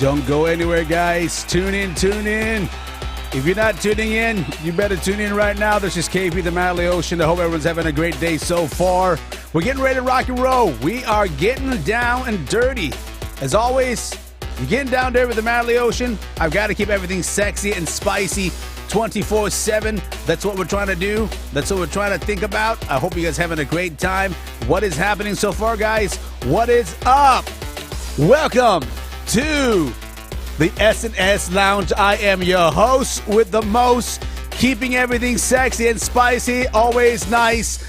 Don't go anywhere, guys. Tune in, tune in. If you're not tuning in, you better tune in right now. This is KP, the Manly Ocean. I hope everyone's having a great day so far. We're getting ready to rock and roll. We are getting down and dirty. As always, you're getting down there with the Manly Ocean. I've got to keep everything sexy and spicy 24/7. That's what we're trying to do. That's what we're trying to think about. I hope you guys are having a great time. What is happening so far, guys? What is up? Welcome to the S&S Lounge. I am your host with the most, keeping everything sexy and spicy, always nice.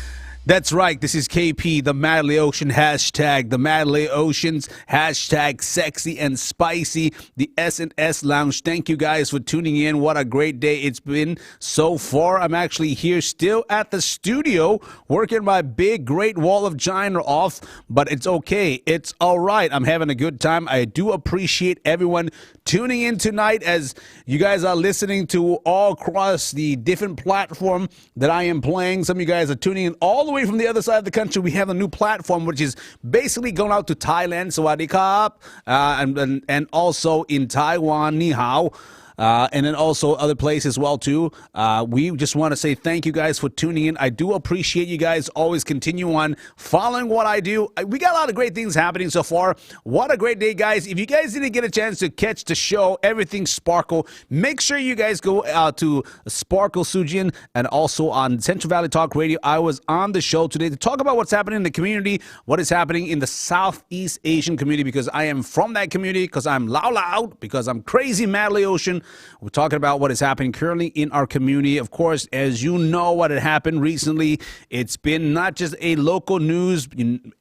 That's right, this is KP, the Manly Ocean, hashtag the Manly Oceans, hashtag sexy and spicy, the S&S Lounge. Thank you guys for tuning in. What a great day it's been so far. I'm actually here still at the studio working my big Great Wall of China off, but it's okay. It's all right. I'm having a good time. I do appreciate everyone tuning in tonight as you guys are listening to all across the different platform that I am playing. Some of you guys are tuning in all the way from the other side of the country. We have a new platform which is basically going out to Thailand, Sawadee Krap, and also in Taiwan, Ni Hao. And then also other places as well, too. We just want to say thank you guys for tuning in. I do appreciate you guys always continue on following what I do. We got a lot of great things happening so far. What a great day, guys. If you guys didn't get a chance to catch the show, Everything Sparkle, make sure you guys go to Sparkle Sujin and also on Central Valley Talk Radio. I was on the show today to talk about what's happening in the community, what is happening in the Southeast Asian community, because I am from that community, because I'm loud, because I'm crazy, madly ocean. We're talking about what is happening currently in our community. Of course, as you know what had happened recently, it's been not just a local news,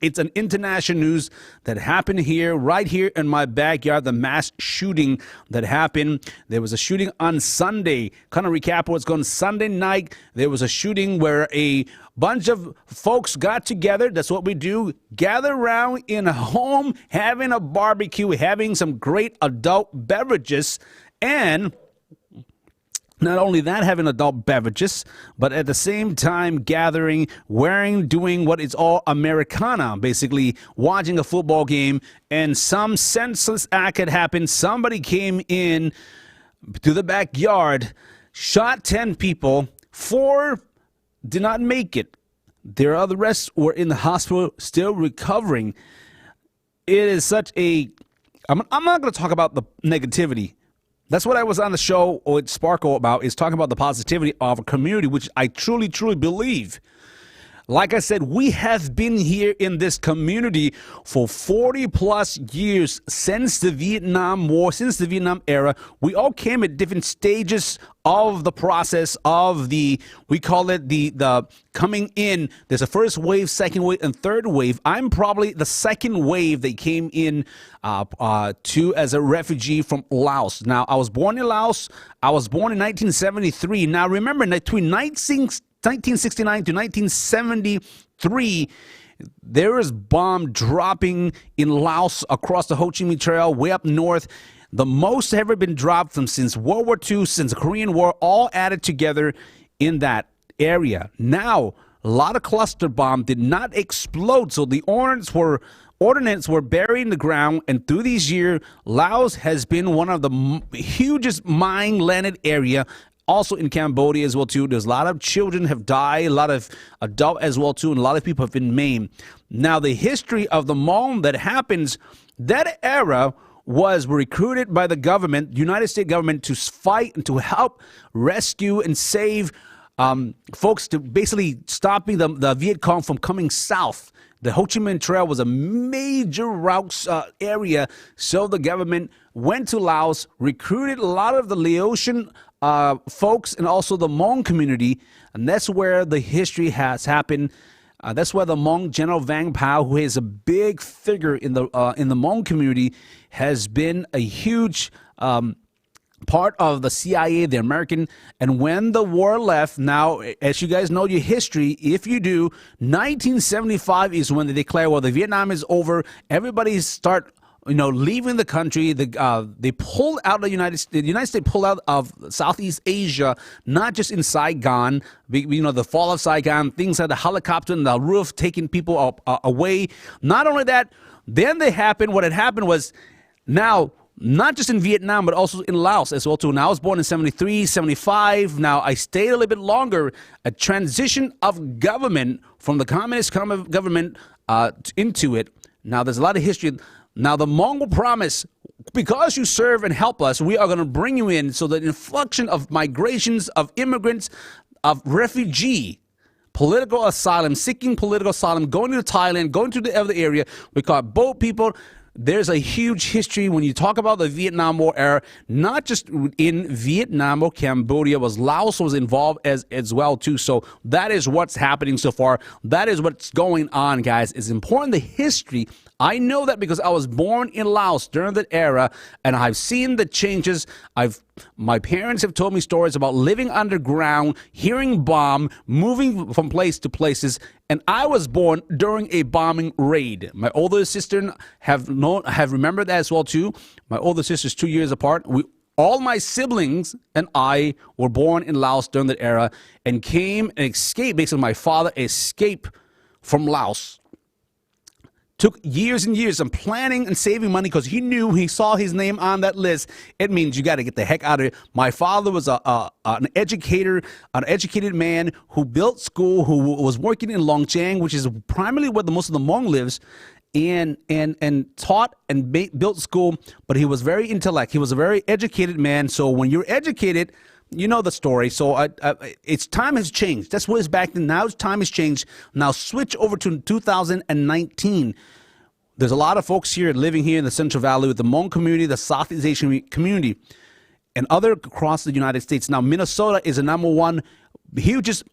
it's an international news that happened here, right here in my backyard, the mass shooting that happened. There was a shooting on Sunday. Kind of recap what's going on. Sunday night, there was a shooting where a bunch of folks got together. That's what we do. Gather around in a home, having a barbecue, having some great adult beverages. And not only that, having adult beverages, but at the same time gathering, doing what is all Americana, basically watching a football game, and some senseless act had happened. Somebody came in to the backyard, shot 10 people, 4 did not make it. The rest were in the hospital still recovering. It is such a... I'm not going to talk about the negativity. That's what I was on the show with Sparkle about, is talking about the positivity of a community, which I truly, truly believe. Like I said, we have been here in this community for 40 plus years since the Vietnam War, since the Vietnam era. We all came at different stages of the process of we call it the coming in. There's a first wave, second wave, and third wave. I'm probably the second wave that came in to as a refugee from Laos. Now, I was born in Laos. I was born in 1973. Now, remember, between 1969 to 1973, there is bomb dropping in Laos across the Ho Chi Minh Trail, way up north. The most ever been dropped from since World War II, since the Korean War, all added together in that area. Now, a lot of cluster bombs did not explode, so the ordnance were buried in the ground, and through these years, Laos has been one of the hugest mine-landed area. Also in Cambodia as well, too. There's a lot of children have died, a lot of adults as well, too, and a lot of people have been maimed. Now, the history of the Hmong that happens, that era was recruited by the government, United States government, to fight and to help rescue and save folks, to basically stopping the Viet Cong from coming south. The Ho Chi Minh Trail was a major route area, so the government went to Laos, recruited a lot of the Laotian folks and also the Hmong community, and that's where the history has happened. That's where the Hmong General Vang Pao, who is a big figure in the Hmong community, has been a huge part of the CIA, the American. And when the war left, now, as you guys know your history, if you do, 1975 is when they declare, well, the Vietnam is over. Everybody start leaving the country. They pulled out the United States. The United States pulled out of Southeast Asia, not just in Saigon. The fall of Saigon, things like the helicopter and the roof taking people away. Not only that, then what had happened was, now not just in Vietnam, but also in Laos as well too. Now I was born in 73, 75. Now I stayed a little bit longer. A transition of government from the communist government into it. Now there's a lot of history. Now the Mongol promise, because you serve and help us, we are going to bring you in. So the influx of migrations, of immigrants, of refugee, political asylum, seeking political asylum, going to Thailand, going to the other area. We call it boat people. There's a huge history when you talk about the Vietnam War era, not just in Vietnam or Cambodia, was Laos was involved as well too. So that is what's happening so far. That is what's going on, guys. It's important, the history. I know that because I was born in Laos during that era, and I've seen the changes. My parents have told me stories about living underground, hearing bomb, moving from place to places, and I was born during a bombing raid. My older sister have remembered that as well too. My older sister's 2 years apart. All my siblings and I were born in Laos during that era and came and escaped. Basically, my father escaped from Laos. Took years and years of planning and saving money because he saw his name on that list. It means you got to get the heck out of it. My father was an educated man who built school, who was working in Longchang, which is primarily where most of the Hmong lives, and taught and built school. But he was very intellect. He was a very educated man. So when you're educated, you know the story. So it's time has changed. That's what it's back then. Now time has changed. Now switch over to 2019. There's a lot of folks here living here in the Central Valley with the Hmong community, the Southeast Asian community, and other across the United States. Now Minnesota is the number one, the hugest,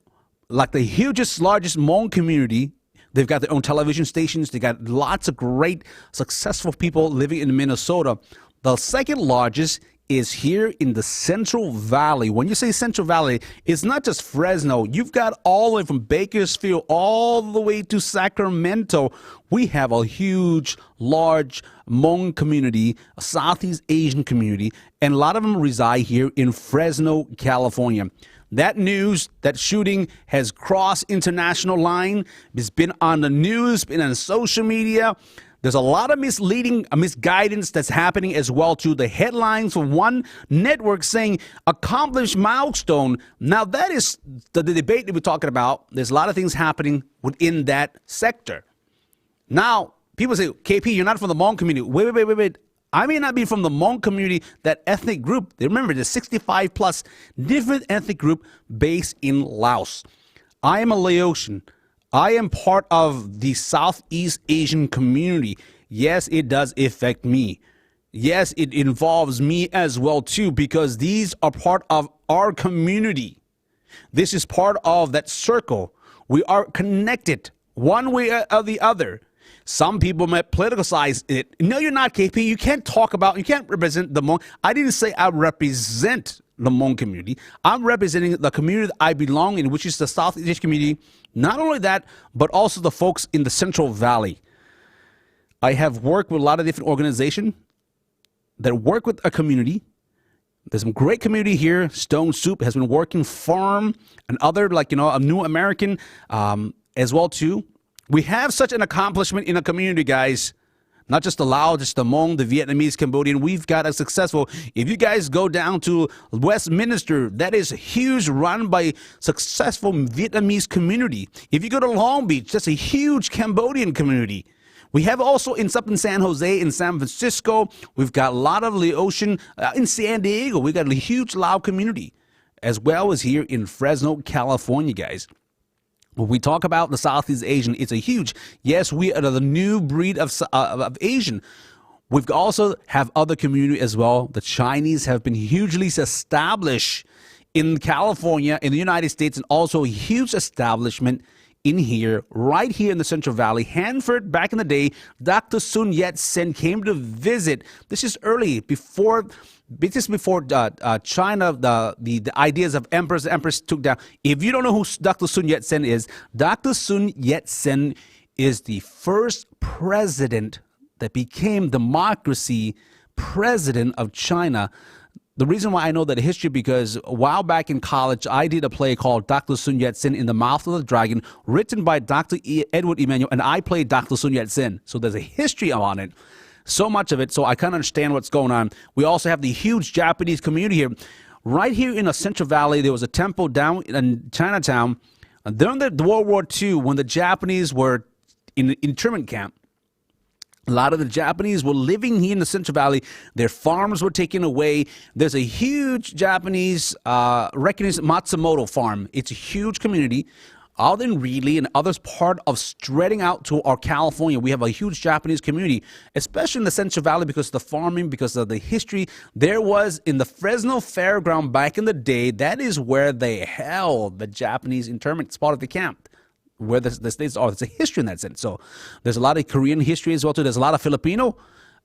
largest Hmong community. They've got their own television stations. They got lots of great, successful people living in Minnesota. The second largest is here in the Central Valley. When you say Central Valley, it's not just Fresno. You've got all the way from Bakersfield all the way to Sacramento. We have a huge, large Hmong community, a Southeast Asian community, and a lot of them reside here in Fresno, California. That news, that shooting has crossed international line. It's been on the news, been on social media. There's a lot of misguidance that's happening as well too. The headlines from one network saying accomplished milestone. Now that is the debate that we're talking about. There's a lot of things happening within that sector. Now people say, KP, you're not from the Hmong community. Wait. I may not be from the Hmong community, that ethnic group. Remember, there's 65 plus different ethnic group based in Laos. I am a Laotian. I am part of the Southeast Asian community. Yes, it does affect me. Yes, it involves me as well too, because these are part of our community. This is part of that circle. We are connected one way or the other. Some people might politicize it. No, you're not, KP. You can't represent the Hmong. I didn't say I represent the Hmong community. I'm representing the community that I belong in, which is the Southeast Asian community. Not only that, but also the folks in the Central Valley. I have worked with a lot of different organizations that work with a community. There's some great community here. Stone Soup has been working farm and other, a New American as well too. We have such an accomplishment in a community, guys. Not just the Lao, just the Hmong, the Vietnamese, Cambodian. We've got a successful. If you guys go down to Westminster, that is huge, run by successful Vietnamese community. If you go to Long Beach, that's a huge Cambodian community. We have also in San Jose, in San Francisco, we've got a lot of Laotian. In San Diego, we've got a huge Lao community, as well as here in Fresno, California, guys. When we talk about the Southeast Asian, it's a huge, yes, we are the new breed of Asian. We've also have other community as well. The Chinese have been hugely established in California, in the United States, and also a huge establishment in here, right here in the Central Valley. Hanford, back in the day, Dr. Sun Yat-sen came to visit. This is early, just before China, the ideas of emperors took down. If you don't know who Dr. Sun Yat-sen is, Dr. Sun Yat-sen is the first president that became democracy president of China. The reason why I know that history, because a while back in college, I did a play called Dr. Sun Yat-sen in the Mouth of the Dragon, written by Dr. Edward Emanuel, and I played Dr. Sun Yat-sen. So there's a history on it. so much of it, so I kind of understand what's going on. We also have the huge Japanese community here. Right here in the Central Valley, there was a temple down in Chinatown. During the World War II, when the Japanese were in the internment camp, a lot of the Japanese were living here in the Central Valley. Their farms were taken away. There's a huge Japanese recognized Matsumoto farm. It's a huge community. Out in Reedley and others part of spreading out to our California. We have a huge Japanese community, especially in the Central Valley because of the farming, because of the history. There was in the Fresno Fairground back in the day, that is where they held the Japanese internment spot of the camp, where the states are. There's a history in that sense. So there's a lot of Korean history as well, too. There's a lot of Filipino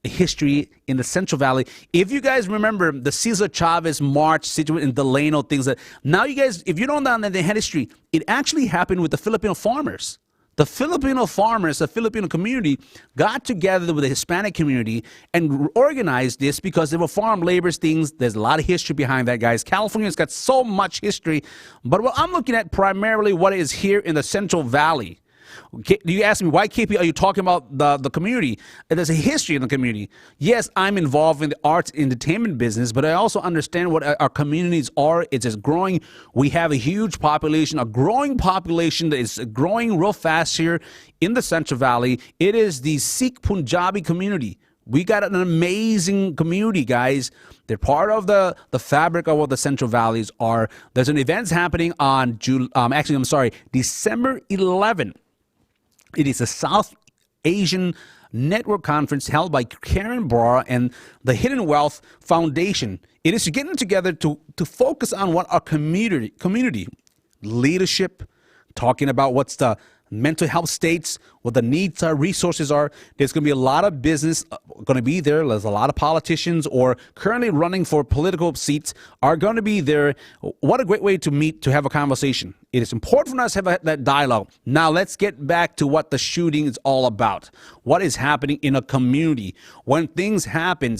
history in the Central Valley. If you guys remember the Cesar Chavez march situated in Delano, things that now you guys, if you don't know that they had history, it actually happened with the Filipino farmers. The Filipino farmers, the Filipino community, got together with the Hispanic community and organized this because they were farm laborers, things. There's a lot of history behind that, guys. California's got so much history. But what I'm looking at primarily what is here in the Central Valley. You ask me, why, KP, are you talking about the community? There's a history in the community. Yes, I'm involved in the arts entertainment business, but I also understand what our communities are. It's just growing. We have a huge population, a growing population that is growing real fast here in the Central Valley. It is the Sikh Punjabi community. We got an amazing community, guys. They're part of the fabric of what the Central Valleys are. There's an event happening on December 11th. It is a South Asian Network Conference held by Karen Barr and the Hidden Wealth Foundation. It is getting together to focus on what our community leadership, talking about what's the mental health states, what the needs are, resources are. There's going to be a lot of business going to be there. There's a lot of politicians or currently running for political seats are going to be there. What a great way to meet, to have a conversation. It is important for us to have that dialogue. Now let's get back to what the shooting is all about. What is happening in a community? When things happen,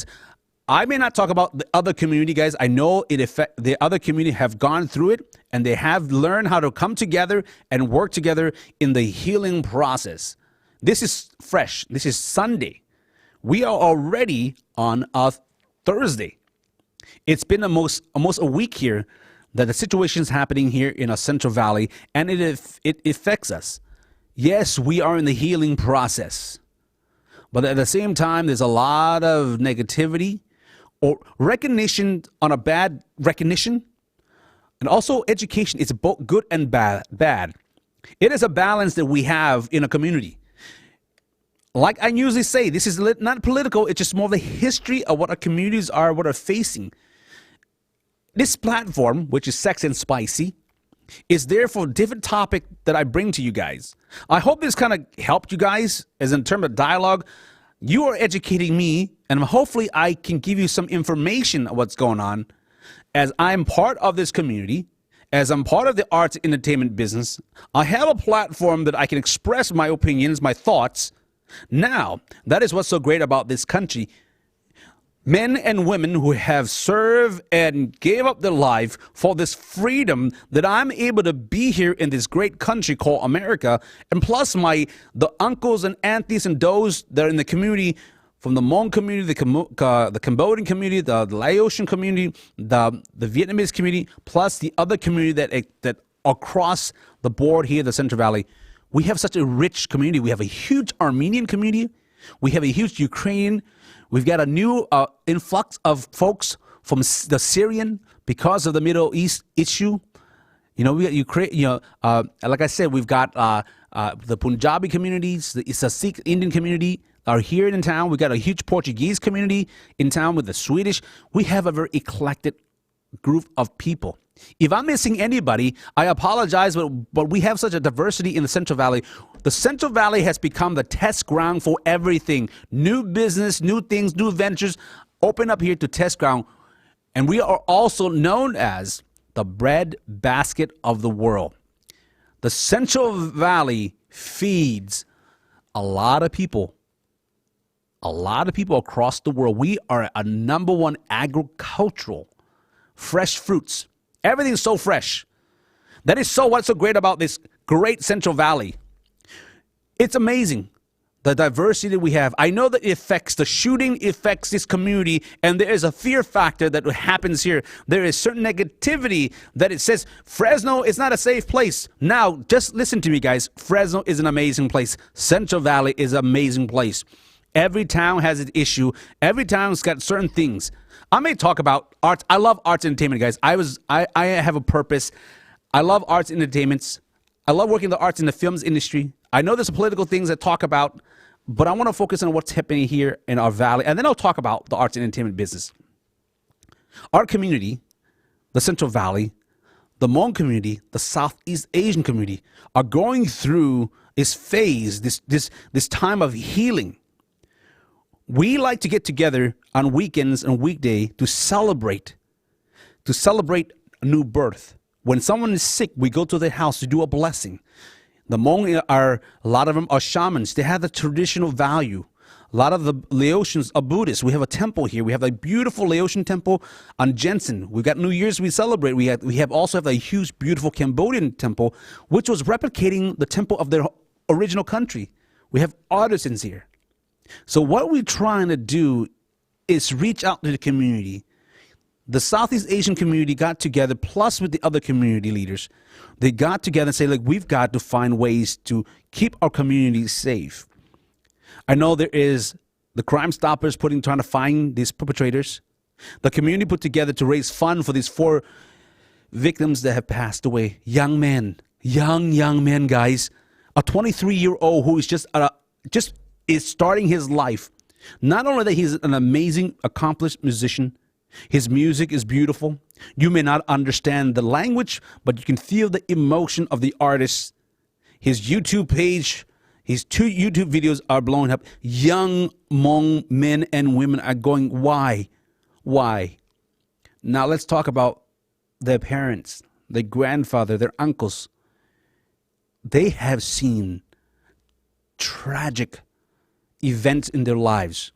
I may not talk about the other community, guys. I know the other community have gone through it and they have learned how to come together and work together in the healing process. This is fresh. This is Sunday. We are already on a Thursday. It's been almost a week here that the situation is happening here in our Central Valley, and it affects us. Yes, we are in the healing process. But at the same time, there's a lot of negativity or recognition on a bad recognition, and also education. It's both good and bad. It is a balance that we have in a community. Like I usually say, this is not political. It's just more of the history of what our communities are, what are facing. This platform, which is Sex and Spicy, is there for a different topic that I bring to you guys. I hope this kind of helped you guys as in terms of dialogue. You are educating me, and hopefully I can give you some information of what's going on as I'm part of this community, as I'm part of the arts entertainment business. I have a platform that I can express my opinions, my thoughts. Now, that is what's so great about this country. Men and women who have served and gave up their life for this freedom that I'm able to be here in this great country called America. And plus the uncles and aunties and those that are in the community, from the Hmong community, the Cambodian community, the Laotian community, the Vietnamese community, plus the other community that across the board here in the Central Valley. We have such a rich community. We have a huge Armenian community. We have a huge Ukrainian. We've got a new influx of folks from the Syrian because of the Middle East issue. You know, like I said, we've got the Punjabi communities. It's a Sikh Indian community are here in town. We got a huge Portuguese community in town with the Swedish. We have a very eclectic group of people. If I'm missing anybody, I apologize, but we have such a diversity in the Central Valley. The Central Valley has become the test ground for everything. New business, new things, new ventures open up here to test ground. And we are also known as the bread basket of the world. The Central Valley feeds a lot of people across the world. We are a number one agricultural, fresh fruits. Everything's so fresh. That is what's so great about this great Central Valley. It's amazing. the diversity we have. I know that it affects the shooting, affects this community, and there is a fear factor that happens here. There is certain negativity that it says Fresno is not a safe place. Now, just listen to me, guys. Fresno is an amazing place. Central Valley is an amazing place. Every town has an issue. Every town's got certain things. I may talk about arts. I love arts and entertainment, guys. I have a purpose. I love arts and entertainments. I love working the arts in the films industry. I know there's political things that talk about, but I want to focus on what's happening here in our valley, and then I'll talk about the arts and entertainment business. Our community, the Central Valley, the Hmong community, the Southeast Asian community, are going through this phase, this time of healing. We like to get together on weekends and weekday to celebrate a new birth. When someone is sick, we go to their house to do a blessing. The Hmong a lot of them are shamans. They have the traditional value. A lot of the Laotians are Buddhists. We have a temple here. We have a beautiful Laotian temple on Jensen. We've got New Year's we celebrate. We also have a huge, beautiful Cambodian temple, which was replicating the temple of their original country. We have artisans here. So what we're trying to do is reach out to the community. The Southeast Asian community got together, plus with the other community leaders. They got together and say, look, we've got to find ways to keep our communities safe. I know there is the Crime Stoppers trying to find these perpetrators. The community put together to raise funds for these 4 victims that have passed away. Young men, young men, guys. A 23-year-old who is just is starting his life. Not only that he's an amazing, accomplished musician, his music is beautiful. You may not understand the language, but you can feel the emotion of the artist. His YouTube page, his 2 YouTube videos are blowing up. Young Hmong men and women are going, why? Why? Now let's talk about their parents, their grandfather, their uncles. They have seen tragic events in their lives.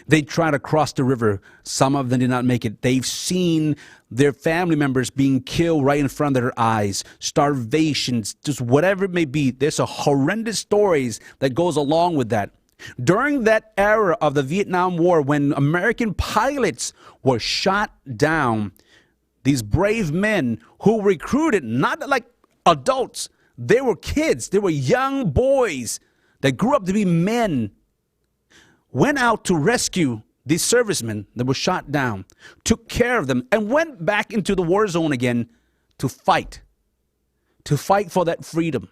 They tried to cross the river. Some of them did not make it. They've seen their family members being killed right in front of their eyes. Starvations, just whatever it may be. There's a horrendous stories that goes along with that. During that era of the Vietnam War, when American pilots were shot down, these brave men who recruited, not like adults, they were kids. They were young boys that grew up to be men, went out to rescue these servicemen that were shot down, took care of them, and went back into the war zone again to fight for that freedom,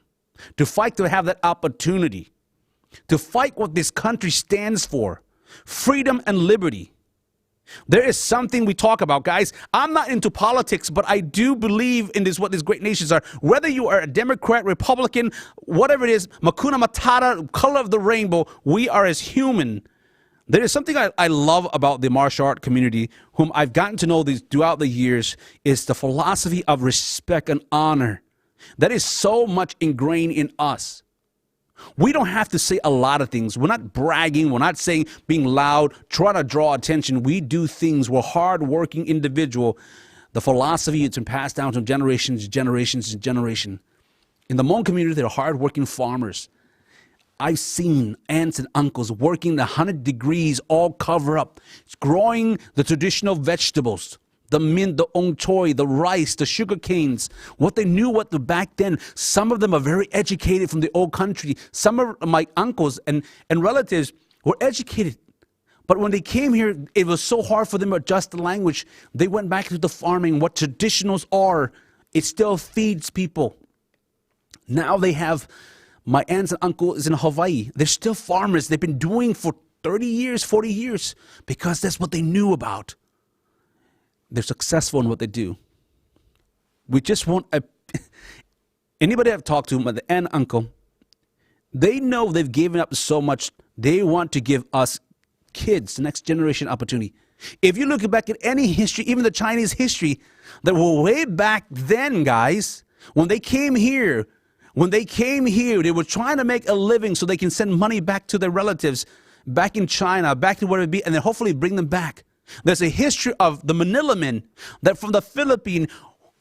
to fight to have that opportunity, to fight what this country stands for, freedom and liberty. There is something we talk about, guys. I'm not into politics, but I do believe in what these great nations are. Whether you are a Democrat, Republican, whatever it is, Hakuna Matata, color of the rainbow, we are as human. There is something I love about the martial art community, whom I've gotten to know throughout the years, is the philosophy of respect and honor. That is so much ingrained in us. We don't have to say a lot of things. We're not bragging. We're not saying being loud, trying to draw attention. We do things. We're hard-working individual. The philosophy has been passed down from generations to generations to generation. In the Hmong community, they're hard-working farmers. I've seen aunts and uncles working 100 degrees, all cover up, growing the traditional vegetables. The mint, the ong choy, the rice, the sugar canes, what they knew back then. Some of them are very educated from the old country. Some of my uncles and relatives were educated. But when they came here, it was so hard for them to adjust the language. They went back to the farming, what traditionals are. It still feeds people. Now they have, my aunts and uncles in Hawaii. They're still farmers. They've been doing for 30 years, 40 years, because that's what they knew about. They're successful in what they do. We just want anybody I've talked to, my aunt and uncle, they know they've given up so much. They want to give us kids, the next generation, opportunity. If you look back at any history, even the Chinese history, that were way back then, guys, when they came here, they were trying to make a living so they can send money back to their relatives, back in China, back to where it be, and then hopefully bring them back. There's a history of the Manila men that from the Philippines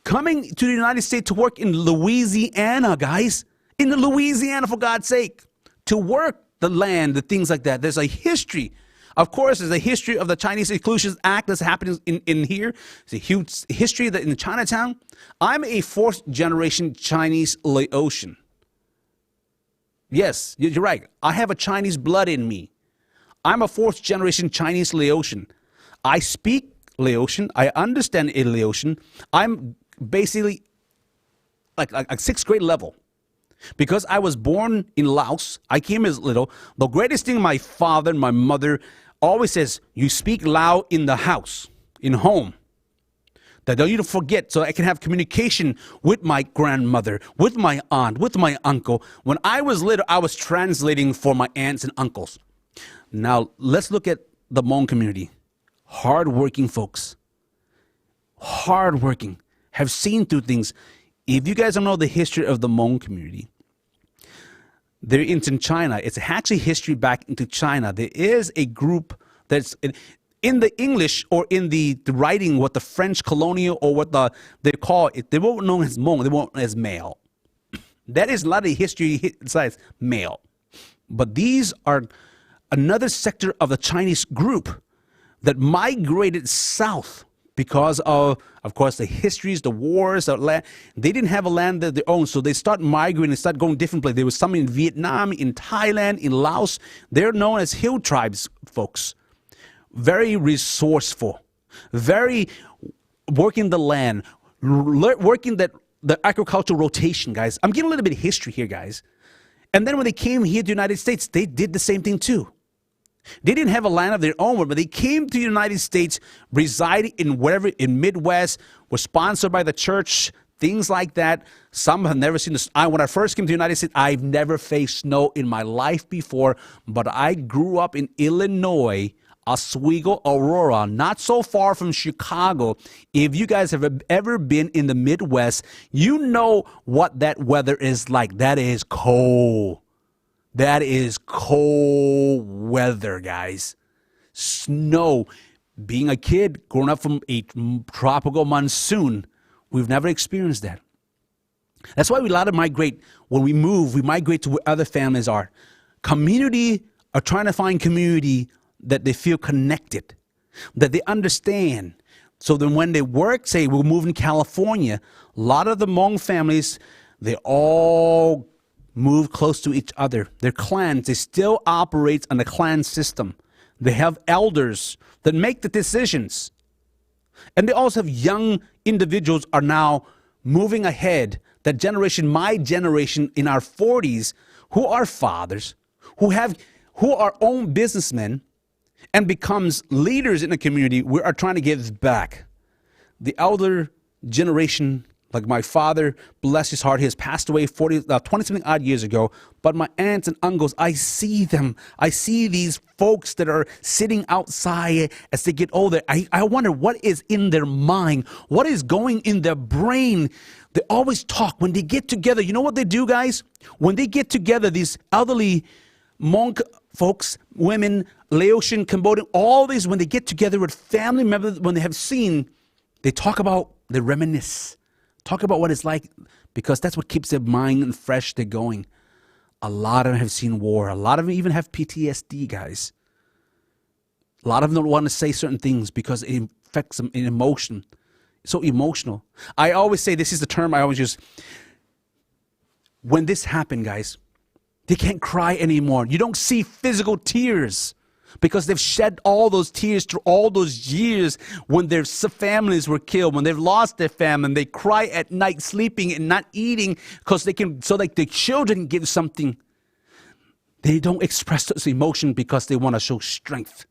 coming to the United States to work in Louisiana, guys. In Louisiana, for God's sake. To work the land, the things like that. There's a history. Of course, there's a history of the Chinese Exclusion Act that's happening in here. It's a huge history that in Chinatown. I'm a fourth generation Chinese Laotian. Yes, you're right. I have a Chinese blood in me. I'm a fourth generation Chinese Laotian. I speak Laotian. I understand a Laotian. I'm basically like sixth grade level. Because I was born in Laos, I came as little. The greatest thing my father and my mother always says, you speak Lao in the house, in home. That don't you forget, so I can have communication with my grandmother, with my aunt, with my uncle. When I was little, I was translating for my aunts and uncles. Now, let's look at the Hmong community. Hardworking folks. Hardworking. Have seen through things. If you guys don't know the history of the Hmong community, they're into China. It's actually history back into China. There is a group that's in the English or in the writing, what the French colonial or what they call it. They won't know as Hmong. They won't know as male. That is a lot of history besides male. But these are another sector of the Chinese group that migrated south because of course, the histories, the wars, the land. They didn't have a land of their own, so they start migrating and start going different places. There was some in Vietnam, in Thailand, in Laos. They're known as hill tribes, folks. Very resourceful, very working the land, working the agricultural rotation, guys. I'm giving a little bit of history here, guys. And then when they came here to the United States, they did the same thing too. They didn't have a land of their own, but they came to the United States, residing in wherever, in Midwest, were sponsored by the church, things like that. Some have never seen this. When I first came to the United States, I've never faced snow in my life before, but I grew up in Illinois, Oswego, Aurora, not so far from Chicago. If you guys have ever been in the Midwest, you know what that weather is like. That is cold. That is cold weather, guys. Snow. Being a kid, growing up from a tropical monsoon, we've never experienced that. That's why we a lot of migrate. When we move, we migrate to where other families are. Community are trying to find community that they feel connected, that they understand. So then when they work, say we'll move in California, a lot of the Hmong families, they all move close to each other. Their clans, they still operate on the clan system. They have elders that make the decisions. And they also have young individuals are now moving ahead. That generation, my generation in our 40s, who are fathers, who are own businessmen and becomes leaders in the community, we are trying to give back. The elder generation, like my father, bless his heart, he has passed away 20-something odd years ago. But my aunts and uncles, I see them. I see these folks that are sitting outside as they get older. I wonder what is in their mind. What is going in their brain? They always talk. When they get together, you know what they do, guys? When they get together, these elderly Hmong folks, women, Laotian, Cambodian, all these, when they get together with family members, when they have seen, they talk about, they reminisce. Talk about what it's like, because that's what keeps their mind fresh. They're going. A lot of them have seen war. A lot of them even have PTSD, guys. A lot of them don't want to say certain things because it affects them in emotion. So emotional. I always say, this is the term I always use. When this happened, guys, they can't cry anymore. You don't see physical tears, because they've shed all those tears through all those years when their families were killed, when they've lost their family, and they cry at night, sleeping and not eating, because they can, so like the children give something. They don't express this emotion because they want to show strength.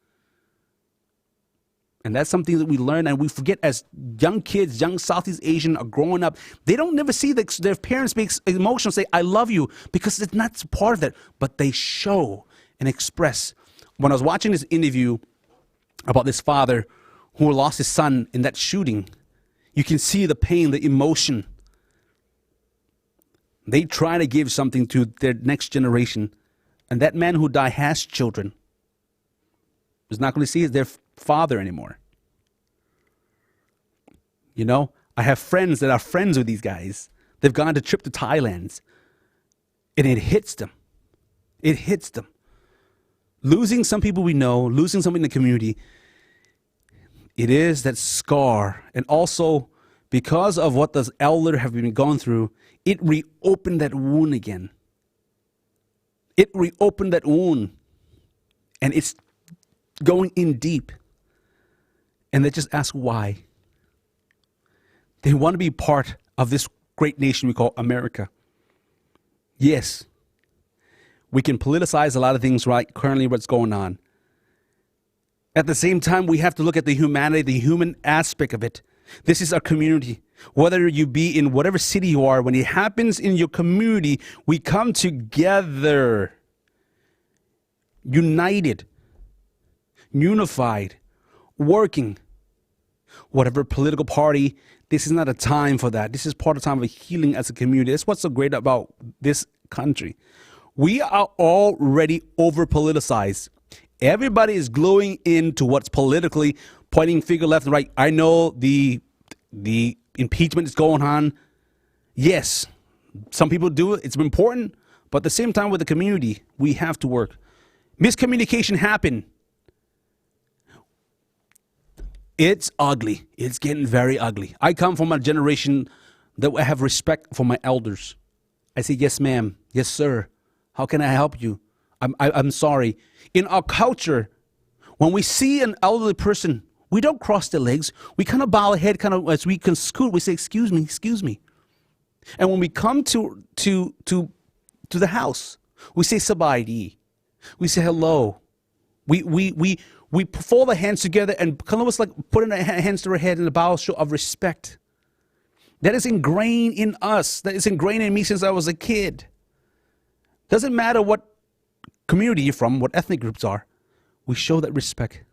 And that's something that we learn and we forget as young kids, young Southeast Asian are growing up. They don't never see their parents make emotional, say, I love you, because it's not part of that, but they show and express. When I was watching this interview about this father who lost his son in that shooting, you can see the pain, the emotion. They try to give something to their next generation. And that man who died has children. Is not going to see their father anymore. You know, I have friends that are friends with these guys. They've gone on a trip to Thailand. And it hits them. It hits them. losing some people we know, losing somebody in the community, it is that scar. And also, because of what the elder have been going through, it reopened that wound again. It reopened that wound. And it's going in deep. And they just ask why. They want to be part of this great nation we call America. Yes, we can politicize a lot of things right currently what's going on. At the same time, we have to look at the humanity, the human aspect of it. This is our community. Whether you be in whatever city you are, when it happens in your community, we come together, united, unified, working. Whatever political party, this is not a time for that. This is part of the time of healing as a community. That's what's so great about this country. We are already over-politicized. Everybody is gluing into what's politically, pointing finger left and right. I know the impeachment is going on. Yes, some people do it. It's important. But at the same time with the community, we have to work. Miscommunication happened. It's ugly. It's getting very ugly. I come from a generation that I have respect for my elders. I say, yes, ma'am. Yes, sir. How can I help you? I'm sorry. In our culture, when we see an elderly person, we don't cross their legs. We kind of bow our head, kind of as we can scoot. We say, excuse me, excuse me. And when we come to the house, we say sabaydi. We say hello. We fold our hands together and kind of was like putting our hands to our head in a bow show of respect. That is ingrained in us. That is ingrained in me since I was a kid. Doesn't matter what community you're from, what ethnic groups are, we show that respect.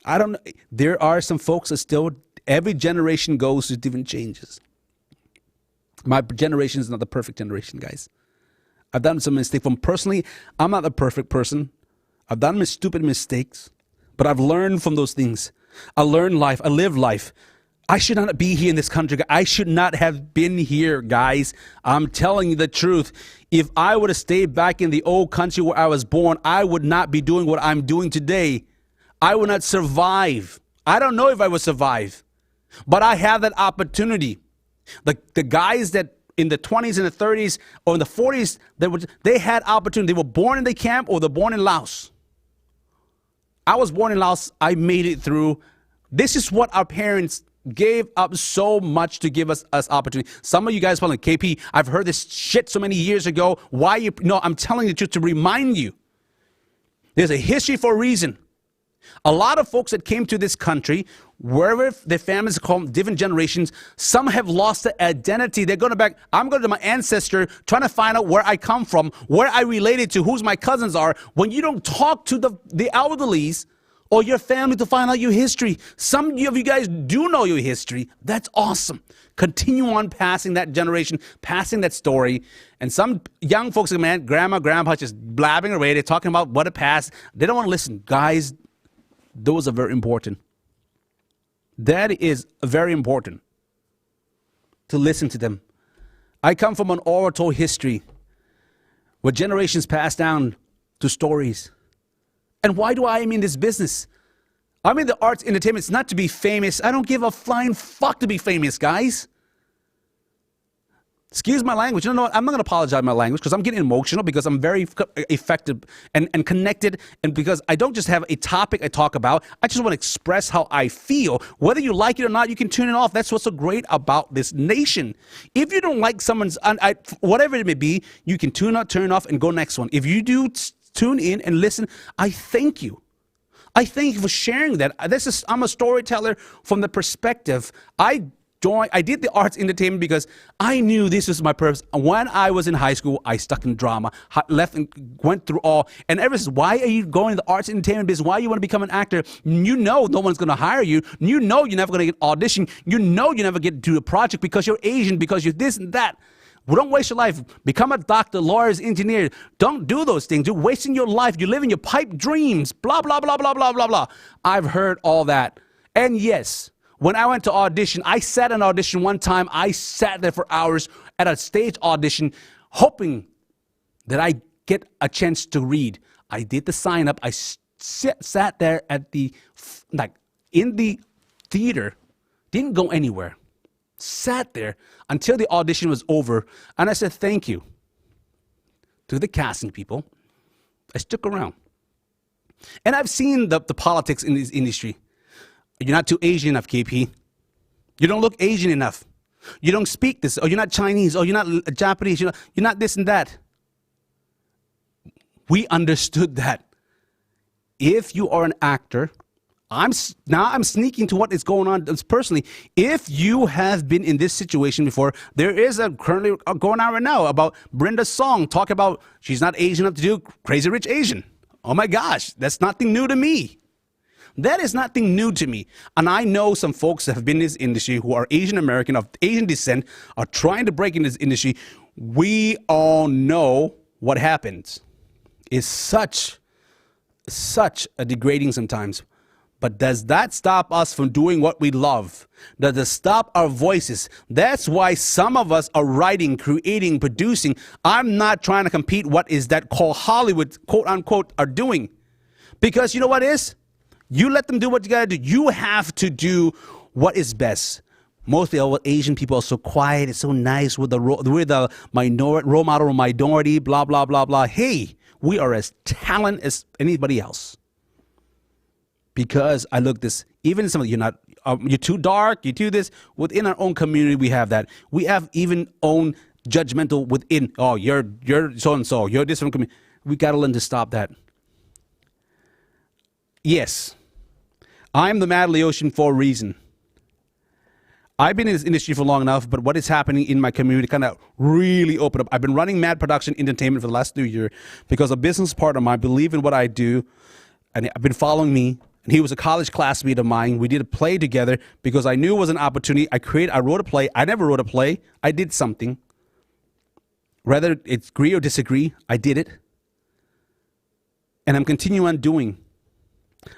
I don't know. There are some folks that still, every generation goes through different changes. My generation is not the perfect generation, guys. I've done some mistakes. Personally, I'm not a perfect person. I've done stupid mistakes, but I've learned from those things. I learned life. I live life. I should not be here in this country. I should not have been here, guys. I'm telling you the truth. If I would have stayed back in the old country where I was born, I would not be doing what I'm doing today. I would not survive. I don't know if I would survive, but I have that opportunity. The guys that in the 20s and the 30s or in the 40s, they had opportunity. They were born in the camp or they're born in Laos. I was born in Laos. I made it through. This is what our parents gave up so much to give us opportunity. Some of you guys probably, KP, I've heard this shit so many years ago. Why you? No, I'm telling you the truth to remind you. There's a history for a reason. A lot of folks that came to this country, wherever their families come, different generations, some have lost their identity. They're going back. I'm going to my ancestor, trying to find out where I come from, where I related to, who's my cousins are. When you don't talk to the elderlies or your family to find out your history, some of you guys do know your history. That's awesome. Continue on passing that generation, passing that story. And some young folks, man, grandma, grandpa, just blabbing away. They're talking about what it passed. They don't want to listen. Guys, those are very important. That is very important to listen to them. I come from an oral history where generations pass down to stories. And why do I am in this business? I'm in the arts entertainment. It's not to be famous. I don't give a flying fuck to be famous, guys. Excuse my language. You know what? I'm not going to apologize my language because I'm getting emotional because I'm very effective and connected. And because I don't just have a topic I talk about, I just want to express how I feel. Whether you like it or not, you can tune it off. That's what's so great about this nation. If you don't like someone's, whatever it may be, you can tune out, turn off, and go next one. If you do tune in and listen, I thank you. I thank you for sharing that. I'm a storyteller from the perspective. I did the arts entertainment because I knew this was my purpose. When I was in high school, I stuck in drama, left and went through all. And ever since, why are you going to the arts entertainment business? Why you want to become an actor? You know no one's going to hire you. You know you're never going to get audition. You know you never get to do a project because you're Asian, because you're this and that. Well, don't waste your life. Become a doctor, lawyer, engineer. Don't do those things. You're wasting your life. You're living your pipe dreams. Blah, blah, blah, blah, blah, blah, blah. I've heard all that. And yes, when I went to audition, I sat in audition one time. I sat there for hours at a stage audition hoping that I get a chance to read. I did the sign up. I sat there at in the theater, didn't go anywhere. Sat there until the audition was over, and I said thank you to the casting people. I stuck around. And I've seen the politics in this industry. You're not too Asian enough, KP. You don't look Asian enough. You don't speak this. Or you're not Chinese. Or you're not Japanese. You're not this and that. We understood that. If you are an actor, I'm sneaking to what is going on personally. If you have been in this situation before, there is a currently going on right now about Brenda's song. Talk about she's not Asian enough to do Crazy Rich Asian. Oh my gosh, that's nothing new to me. That is nothing new to me. And I know some folks that have been in this industry who are Asian American, of Asian descent, are trying to break in this industry. We all know what happens. It's such a degrading sometimes. But does that stop us from doing what we love? Does it stop our voices? That's why some of us are writing, creating, producing. I'm not trying to compete what is that called Hollywood, quote unquote, are doing. Because you know what it is? You let them do what you got to do. You have to do what is best. Mostly all Asian people are so quiet. It's so nice. We're the role model or minority, blah, blah, blah, blah. Hey, we are as talented as anybody else. Because I look this, even some of you're too dark, you're too this. Within our own community, we have that. We have even own judgmental within. Oh, you're so and so. You're this from community. We got to learn to stop that. Yes, I'm the Mad Leotian for a reason. I've been in this industry for long enough, but what is happening in my community kind of really opened up. I've been running Mad Production Entertainment for the last 2 years because a business partner of mine believe in what I do, and I've been following me. And he was a college classmate of mine. We did a play together because I knew it was an opportunity. I wrote a play. I never wrote a play. I did something. Whether it's agree or disagree, I did it. And I'm continuing on doing.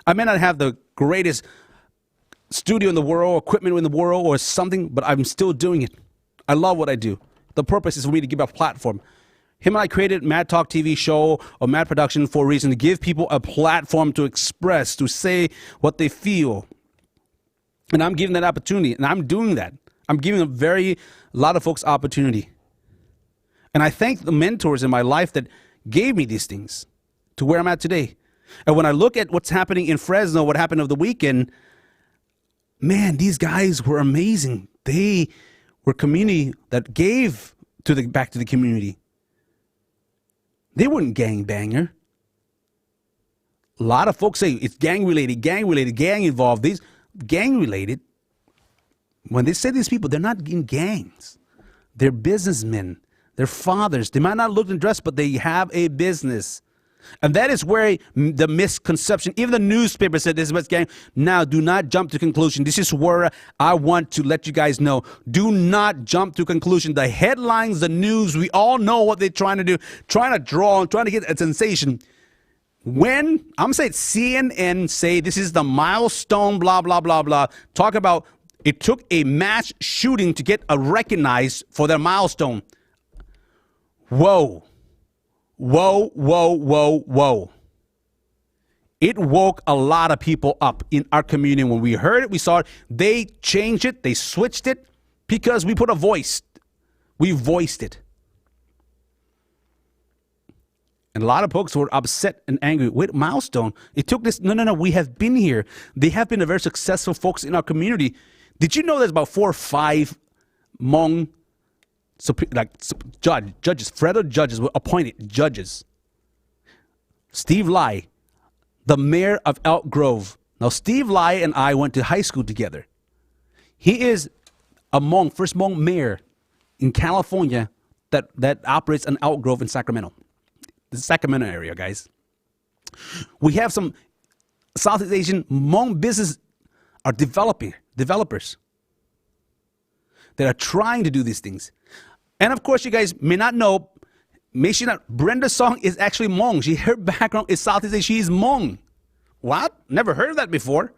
I may not have the greatest studio in the world, equipment in the world, or something, but I'm still doing it. I love what I do. The purpose is for me to give a platform. Him and I created Mad Talk TV show or Mad Production for a reason, to give people a platform to express, to say what they feel. And I'm giving that opportunity, and I'm doing that. I'm giving a lot of folks opportunity. And I thank the mentors in my life that gave me these things to where I'm at today. And when I look at what's happening in Fresno, what happened over the weekend, man, these guys were amazing. They were community that gave back to the community. They weren't gangbanger. A lot of folks say it's gang-related, gang involved. These gang-related, when they say these people, they're not in gangs. They're businessmen. They're fathers. They might not look and dress, but they have a business. And that is where the misconception, even the newspaper said this is what's gang. Now, do not jump to conclusion. This is where I want to let you guys know. Do not jump to conclusion. The headlines, the news, we all know what they're trying to do. Trying to draw, trying to get a sensation. When, I'm saying CNN say this is the milestone, blah, blah, blah, blah. Talk about it took a mass shooting to get recognized for their milestone. Whoa. Whoa, whoa, whoa, whoa. It woke a lot of people up in our community. When we heard it, we saw it. They changed it. They switched it because we put a voice. We voiced it. And a lot of folks were upset and angry. Wait, milestone. It took this. No. We have been here. They have been a very successful folks in our community. Did you know there's about 4 or 5 Hmong judges, federal judges were appointed judges. Steve Lai, the mayor of Elk Grove. Now, Steve Lai and I went to high school together. He is a Hmong, first Hmong mayor in California that operates in Elk Grove in Sacramento. The Sacramento area, guys. We have some Southeast Asian Hmong business are developers that are trying to do these things. And of course, you guys may not know, Brenda's song is actually Hmong. Her background is Southeast Asian. She's Hmong. What? Never heard of that before.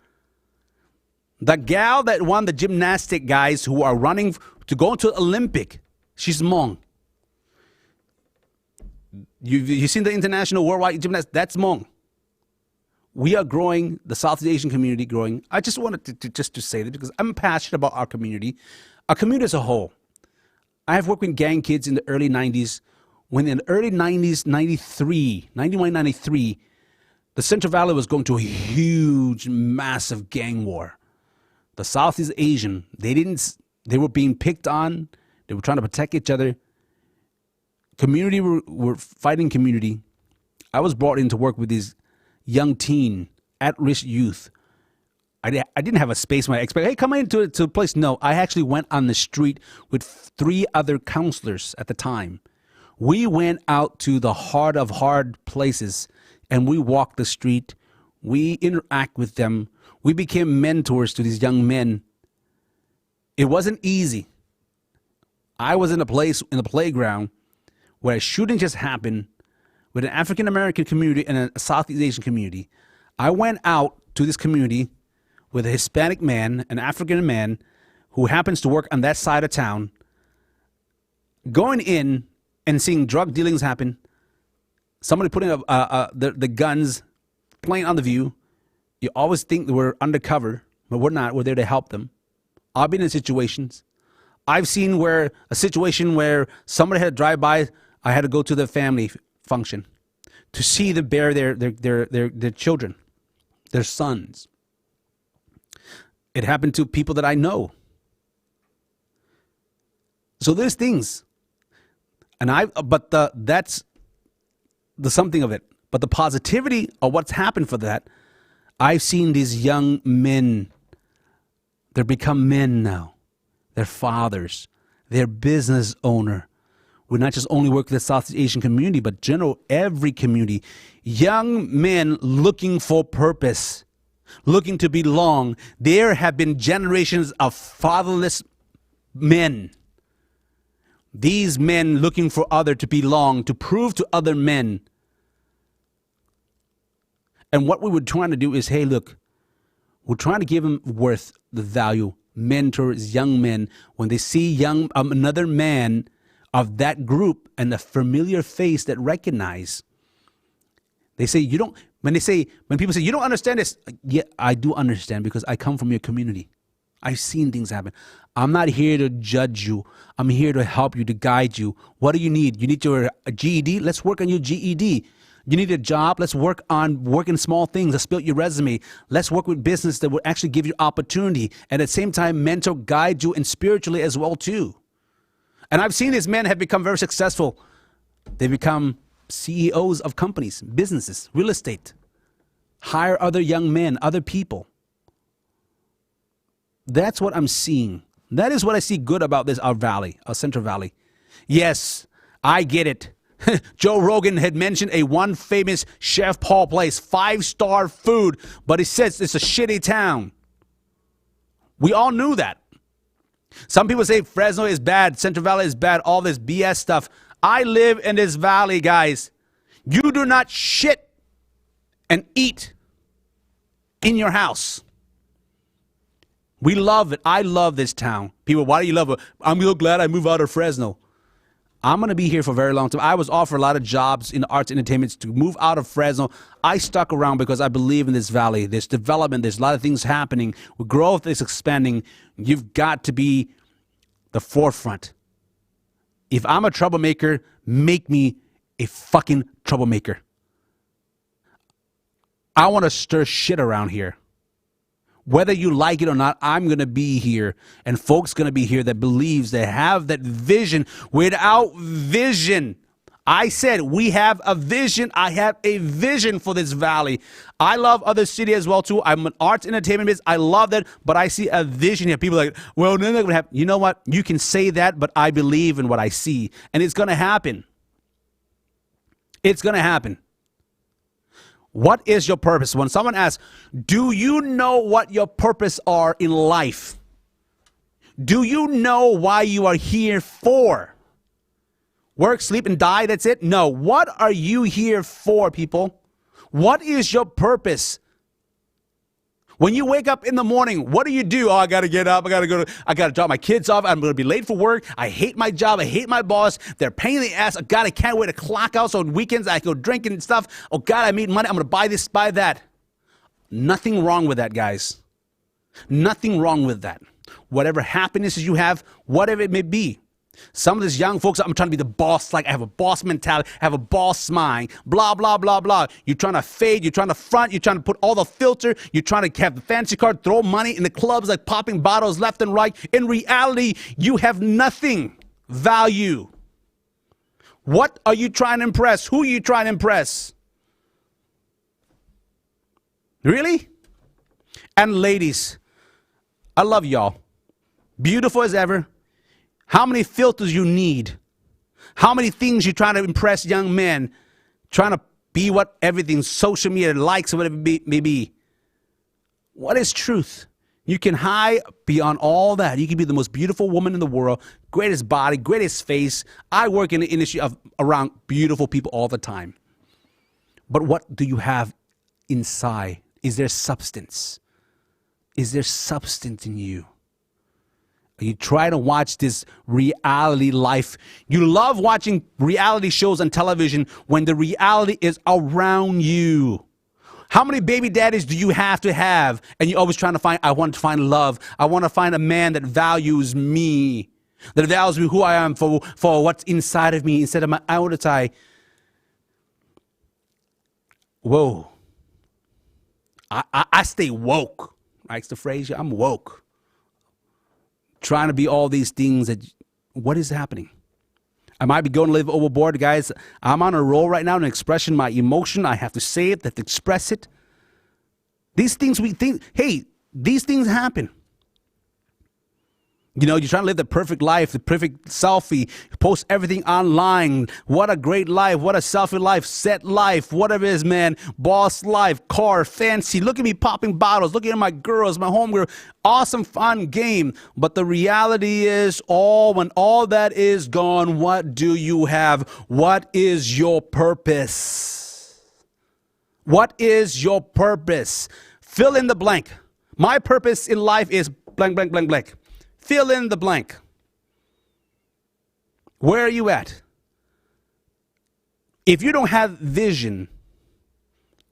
The gal that won the gymnastic guys who are running to go into Olympic, she's Hmong. You've seen the international worldwide gymnast. That's Hmong. We are growing, the Southeast Asian community growing. I just wanted to say that because I'm passionate about our community as a whole. I have worked with gang kids in the early 90s. When in the early 90s, 91, 93, the Central Valley was going to a huge, massive gang war. The Southeast Asian, they were being picked on. They were trying to protect each other. Community were fighting community. I was brought in to work with these young teen, at-risk youth. I didn't have a space when I expected, hey, come into a place. No, I actually went on the street with 3 other counselors at the time. We went out to the heart of hard places, and we walked the street. We interact with them. We became mentors to these young men. It wasn't easy. I was in a place, in the playground, where a shooting just happened with an African-American community and a Southeast Asian community. I went out to this community with a Hispanic man, an African man, who happens to work on that side of town, going in and seeing drug dealings happen, somebody putting the guns, playing on the view. You always think that we're undercover, but we're not. We're there to help them. I've been in situations. I've seen a situation where somebody had to drive by. I had to go to the family function to see them bear their children, their sons. It happened to people that I know. So there's things, that's the something of it. But the positivity of what's happened for that, I've seen these young men. They're become men now. They're fathers. They're business owner. We not just only work with the Southeast Asian community, but general every community. Young men looking for purpose, looking to belong. There have been generations of fatherless men. These men looking for other to belong, to prove to other men. And what we were trying to do is, hey, look, we're trying to give them worth, the value. Mentors, young men, when they see another man of that group and a familiar face that recognize, they say, when people say, you don't understand this, yeah, I do understand because I come from your community. I've seen things happen. I'm not here to judge you. I'm here to help you, to guide you. What do you need? You need your GED? Let's work on your GED. You need a job? Let's work on working small things. Let's build your resume. Let's work with business that will actually give you opportunity and at the same time mentor, guide you and spiritually as well too. And I've seen these men have become very successful. They become CEOs of companies, businesses, real estate, hire other young men, other people. That's what I'm seeing. That is what I see good about our valley, our Central Valley. Yes, I get it. Joe Rogan had mentioned one famous Chef Paul place, 5-star food, but he says it's a shitty town. We all knew that. Some people say Fresno is bad, Central Valley is bad, all this BS stuff. I live in this valley, guys. You do not shit and eat in your house. We love it. I love this town. People, why do you love it? I'm real glad I moved out of Fresno. I'm going to be here for a very long time. I was offered a lot of jobs in the arts and entertainment to move out of Fresno. I stuck around because I believe in this valley. There's development. There's a lot of things happening. Growth is expanding. You've got to be the forefront. If I'm a troublemaker, make me a fucking troublemaker. I want to stir shit around here. Whether you like it or not, I'm going to be here. And folks going to be here that believes, they have that vision. Without vision, I said we have a vision. I have a vision for this valley. I love other cities as well, too. I'm an arts entertainment business. I love that. But I see a vision here. People are like, well, they're not going to happen. You know what? You can say that, but I believe in what I see. And it's going to happen. It's going to happen. What is your purpose? When someone asks, do you know what your purpose are in life? Do you know why you are here for? Work, sleep, and die, that's it? No. What are you here for, people? What is your purpose? When you wake up in the morning, what do? Oh, I got to get up. I got to drop my kids off. I'm going to be late for work. I hate my job. I hate my boss. They're paying the ass. Oh, God, I can't wait to clock out. So on weekends, I go drinking and stuff. Oh, God, I made money. I'm going to buy this, buy that. Nothing wrong with that, guys. Nothing wrong with that. Whatever happinesses you have, whatever it may be. Some of these young folks, I'm trying to be the boss, like I have a boss mentality, I have a boss mind, blah, blah, blah, blah. You're trying to fade, you're trying to front, you're trying to put all the filter, you're trying to have the fancy car, throw money in the clubs, like popping bottles left and right. In reality, you have nothing value. What are you trying to impress? Who are you trying to impress? Really? And ladies, I love y'all. Beautiful as ever. How many filters you need? How many things you're trying to impress young men? Trying to be what everything social media likes or whatever it may be. What is truth? You can hide beyond all that. You can be the most beautiful woman in the world, greatest body, greatest face. I work in the industry of around beautiful people all the time. But what do you have inside? Is there substance? Is there substance in you? You try to watch this reality life. You love watching reality shows on television when the reality is around you. How many baby daddies do you have to have? And you're always trying to find, I want to find love. I want to find a man that values me, that values me who I am for what's inside of me instead of my outside. Whoa. I stay woke. Likes the phrase, I'm woke. Trying to be all these things that, what is happening? I might be going to live overboard, guys. I'm on a roll right now in expressing my emotion. I have to say it, I have to express it. These things we think, hey, these things happen. You know, you're trying to live the perfect life, the perfect selfie, post everything online. What a great life. What a selfie life, set life, whatever it is, man. Boss life, car, fancy. Look at me popping bottles. Look at my girls, my homegirl. Awesome, fun game. But the reality is when all that is gone, what do you have? What is your purpose? What is your purpose? Fill in the blank. My purpose in life is blank, blank, blank, blank. Fill in the blank. Where are you at? If you don't have vision,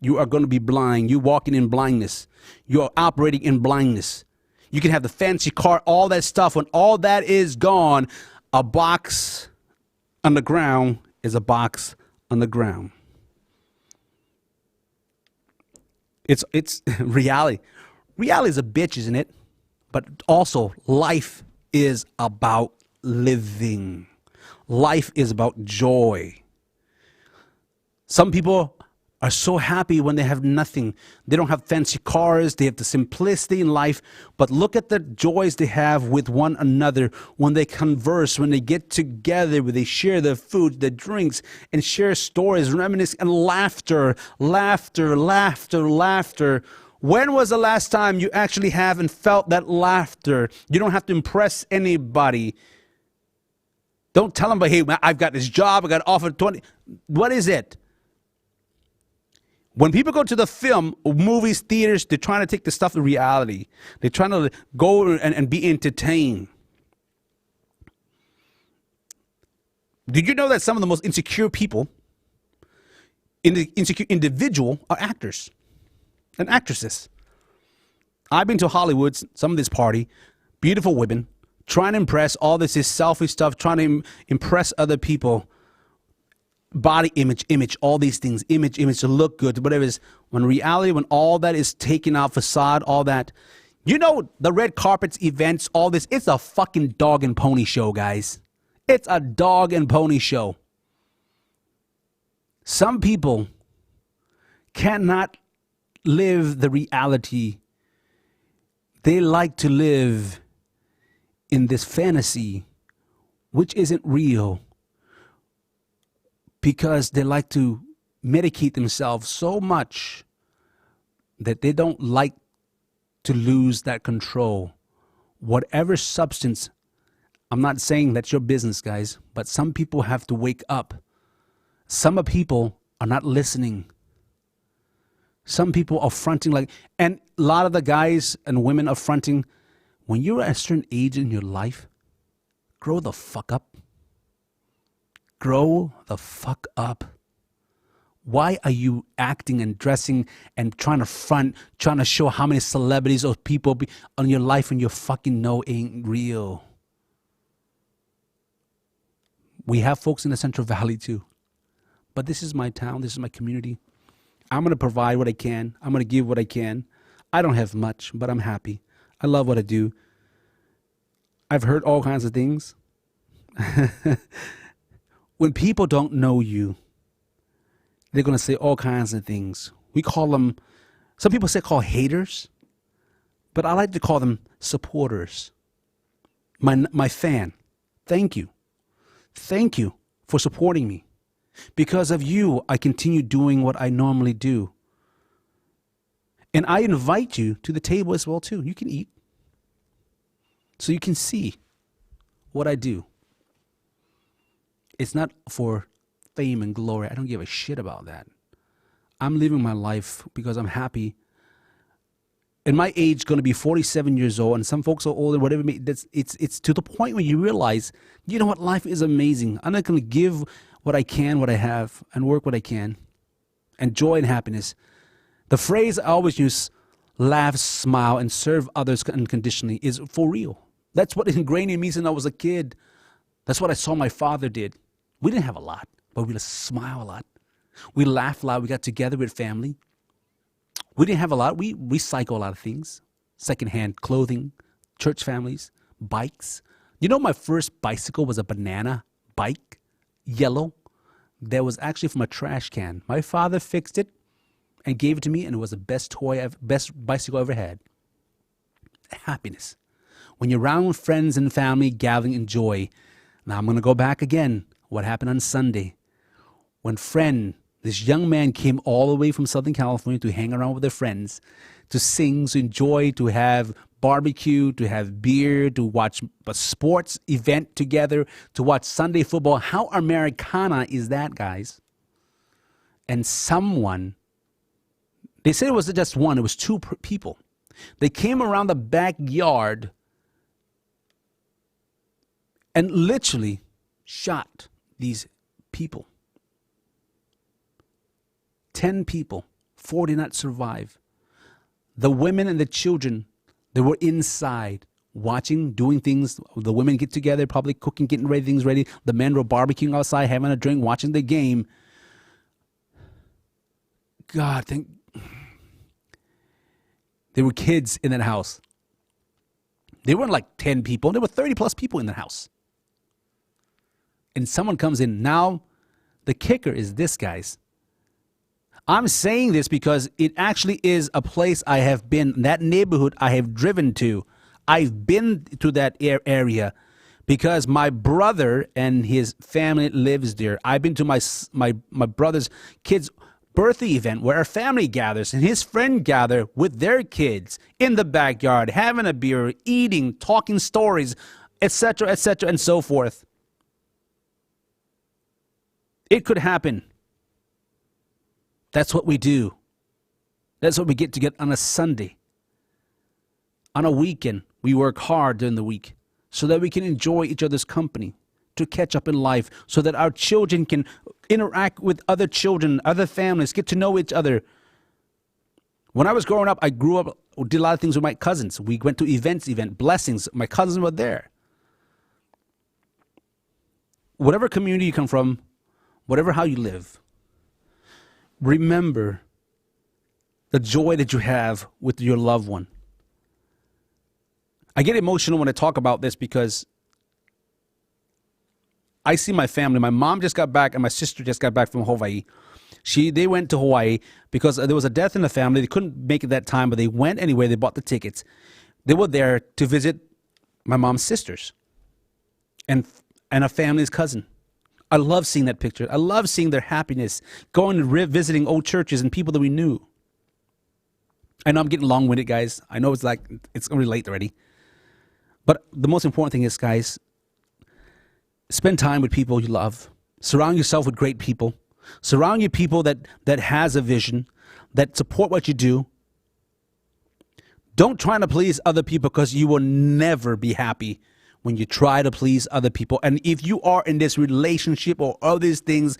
you are going to be blind. You're walking in blindness. You're operating in blindness. You can have the fancy car, all that stuff. When all that is gone, a box on the ground is a box on the ground. It's reality. Reality is a bitch, isn't it? But also, life is about living. Life is about joy. Some people are so happy when they have nothing. They don't have fancy cars. They have the simplicity in life. But look at the joys they have with one another when they converse, when they get together, when they share their food, their drinks, and share stories, reminisce, and laughter, laughter, laughter, laughter. When was the last time you actually have and felt that laughter? You don't have to impress anybody. Don't tell them, but hey, I've got this job, I got offered 20. What is it? When people go to the film, movies, theaters, they're trying to take the stuff to reality. They're trying to go and be entertained. Did you know that some of the most insecure people, insecure individual, are actors and actresses? I've been to Hollywood, some of this party, beautiful women, trying to impress, all this is selfish stuff, trying to impress other people. Body image, all these things, image to look good, whatever it is. When reality, when all that is taken out, facade, all that. You know, the red carpets, events, all this, it's a fucking dog and pony show, guys. It's a dog and pony show. Some people cannot live the reality. They like to live in this fantasy, which isn't real, because they like to medicate themselves so much that they don't like to lose that control. Whatever substance, I'm not saying that's your business, guys, but some people have to wake up. Some people are not listening. Some people are fronting and a lot of the guys and women are fronting. When you're at a certain age in your life, grow the fuck up. Grow the fuck up. Why are you acting and dressing and trying to front, trying to show how many celebrities or people be on your life and you fucking know ain't real? We have folks in the Central Valley too. But this is my town. This is my community. I'm going to provide what I can. I'm going to give what I can. I don't have much, but I'm happy. I love what I do. I've heard all kinds of things. When people don't know you, they're going to say all kinds of things. We call them, some people say call haters, but I like to call them supporters. My fan, thank you. Thank you for supporting me. Because of you, I continue doing what I normally do. And I invite you to the table as well, too. You can eat. So you can see what I do. It's not for fame and glory. I don't give a shit about that. I'm living my life because I'm happy. And my age going to be 47 years old, and some folks are older, whatever. It's to the point where you realize, you know what, life is amazing. I'm not going to give what I can, what I have, and work what I can, and joy and happiness. The phrase I always use, laugh, smile, and serve others unconditionally, is for real. That's what ingrained in me since I was a kid. That's what I saw my father did. We didn't have a lot, but we smile a lot. We laugh a lot. We got together with family. We didn't have a lot. We recycle a lot of things. Secondhand clothing, church families, bikes. You know, my first bicycle was a banana bike, yellow. That was actually from a trash can. My father fixed it and gave it to me, and it was the best bicycle I ever had. Happiness. When you're around friends and family, gathering in joy. Now I'm going to go back again. What happened on Sunday? When this young man came all the way from Southern California to hang around with their friends, to sing, to enjoy, to have barbecue, to have beer, to watch a sports event together, to watch Sunday football. How Americana is that, guys? And someone, they said it wasn't just one, it was two people. They came around the backyard and literally shot these people. 10 people, 4 did not survive. The women and the children, they were inside watching, doing things. The women get together, probably cooking, getting things ready. The men were barbecuing outside, having a drink, watching the game. God, there were kids in that house. They weren't like 10 people. There were 30 plus people in the house. And someone comes in. Now, the kicker is this, guys. I'm saying this because it actually is a place I have been, that neighborhood I have driven to. I've been to that area because my brother and his family lives there. I've been to my brother's kids' birthday event where our family gathers and his friend gather with their kids in the backyard, having a beer, eating, talking stories, etc., and so forth. It could happen. That's what we do. That's what we get to get on a Sunday. On a weekend, we work hard during the week so that we can enjoy each other's company, to catch up in life, so that our children can interact with other children, other families, get to know each other. When I was growing up, I did a lot of things with my cousins. We went to event blessings. My cousins were there. Whatever community you come from, whatever how you live, remember the joy that you have with your loved one. I get emotional when I talk about this because I see my family. My mom just got back and my sister just got back from Hawaii. They went to Hawaii because there was a death in the family. They couldn't make it that time, but they went anyway. They bought the tickets. They were there to visit my mom's sisters and a family's cousin. I love seeing that picture. I love seeing their happiness, going and visiting old churches and people that we knew. I know I'm getting long-winded, guys. I know it's already late already. But the most important thing is, guys, spend time with people you love. Surround yourself with great people. Surround your people that has a vision, that support what you do. Don't try to please other people, because you will never be happy when you try to please other people. And if you are in this relationship or all these things,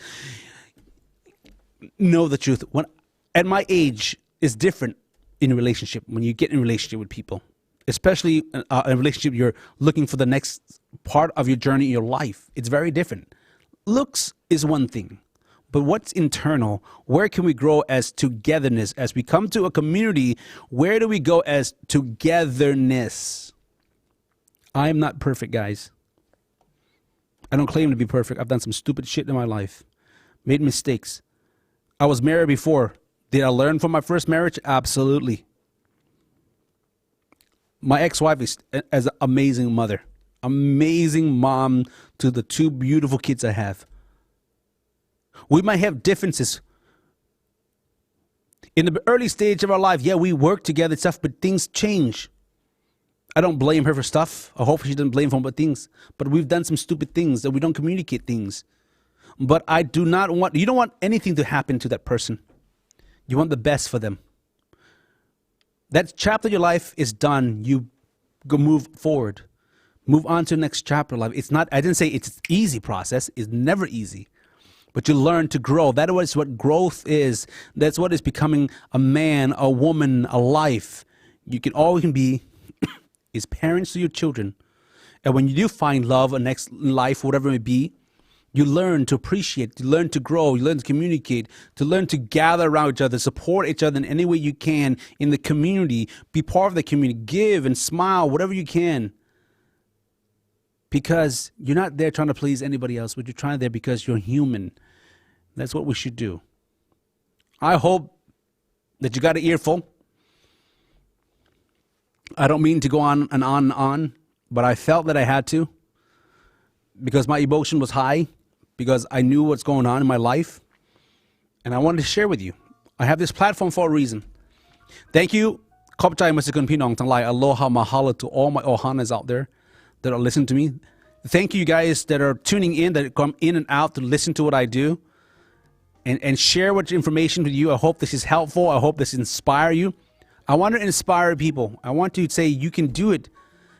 know the truth. When at my age, it's different in a relationship when you get in a relationship with people, especially a relationship you're looking for the next part of your journey in your life. It's very different. Looks is one thing, but what's internal? Where can we grow as togetherness? As we come to a community, where do we go as togetherness? I am not perfect, guys. I don't claim to be perfect. I've done some stupid shit in my life, made mistakes. I was married before. Did I learn from my first marriage? Absolutely. My ex-wife is an amazing mother, amazing mom to the 2 beautiful kids I have. We might have differences. In the early stage of our life, yeah, we work together and stuff, but things change. I don't blame her for stuff. I hope she doesn't blame for things. But we've done some stupid things that we don't communicate things. But I do not want, you don't want anything to happen to that person. You want the best for them. That chapter of your life is done. You go move forward. Move on to the next chapter of life. It's not, I didn't say it's an easy process. It's never easy. But you learn to grow. That is what growth is. That's what is becoming a man, a woman, a life. All you can be is parents to your children. And when you do find love, a next life, whatever it may be, you learn to appreciate, you learn to grow, you learn to communicate, to learn to gather around each other, support each other in any way you can in the community, be part of the community, give and smile, whatever you can. Because you're not there trying to please anybody else, but you're trying there because you're human. That's what we should do. I hope that you got an earful. I don't mean to go on and on and on, but I felt that I had to, because my emotion was high, because I knew what's going on in my life, and I wanted to share with you. I have this platform for a reason. Thank you. Khop chai Masikun Pinong Tanglai. Aloha mahalo to all my Ohanas out there that are listening to me. Thank you guys that are tuning in, that come in and out to listen to what I do and share what information with you. I hope this is helpful. I hope this inspires you. I want to inspire people. I want to say you can do it.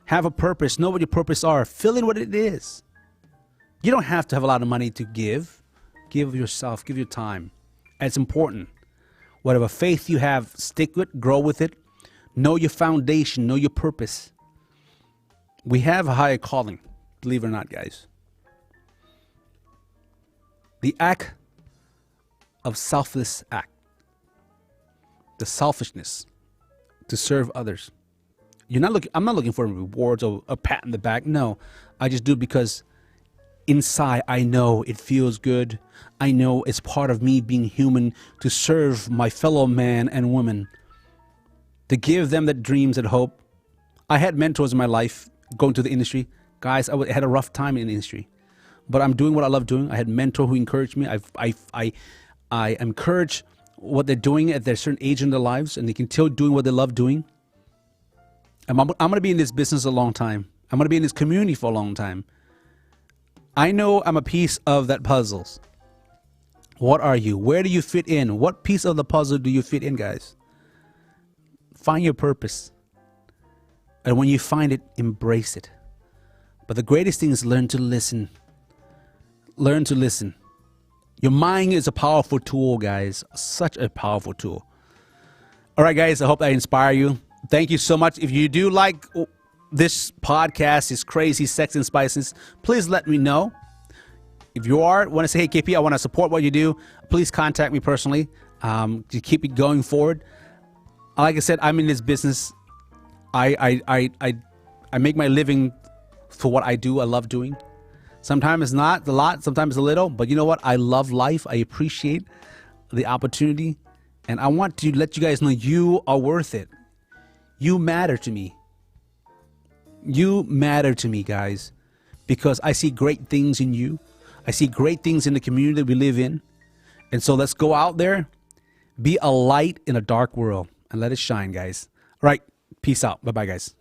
Have a purpose. Know what your purpose are. Fill in what it is. You don't have to have a lot of money to give. Give of yourself. Give your time. And it's important. Whatever faith you have, stick with it. Grow with it. Know your foundation. Know your purpose. We have a higher calling. Believe it or not, guys. The act of selfless act. The selfishness to serve others. I'm not looking for rewards or a pat in the back. No, I just do it because inside I know it feels good. I know it's part of me being human to serve my fellow man and woman, to give them that dreams and hope. I had mentors in my life going to the industry. Guys, I had a rough time in the industry, but I'm doing what I love doing. I had a mentor who encouraged me. I encourage what they're doing at their certain age in their lives, and they can still doing what they love doing. I'm going to be in this business a long time. I'm going to be in this community for a long time. I know I'm a piece of that puzzle. What are you? Where do you fit in? What piece of the puzzle do you fit in, guys? Find your purpose. And when you find it, embrace it. But the greatest thing is learn to listen. Learn to listen. Your mind is a powerful tool, guys. Such a powerful tool. All right, guys, I hope I inspire you. Thank you so much. If you do like this podcast, this crazy sex and spices, please let me know. If you want to say, hey, KP, I want to support what you do, please contact me personally to keep it going forward. Like I said, I'm in this business. I make my living for what I do. I love doing. Sometimes it's not a lot, sometimes a little, but you know what? I love life. I appreciate the opportunity, and I want to let you guys know you are worth it. You matter to me. You matter to me, guys, because I see great things in you. I see great things in the community that we live in. And so let's go out there, be a light in a dark world, and let it shine, guys. All right, peace out. Bye-bye, guys.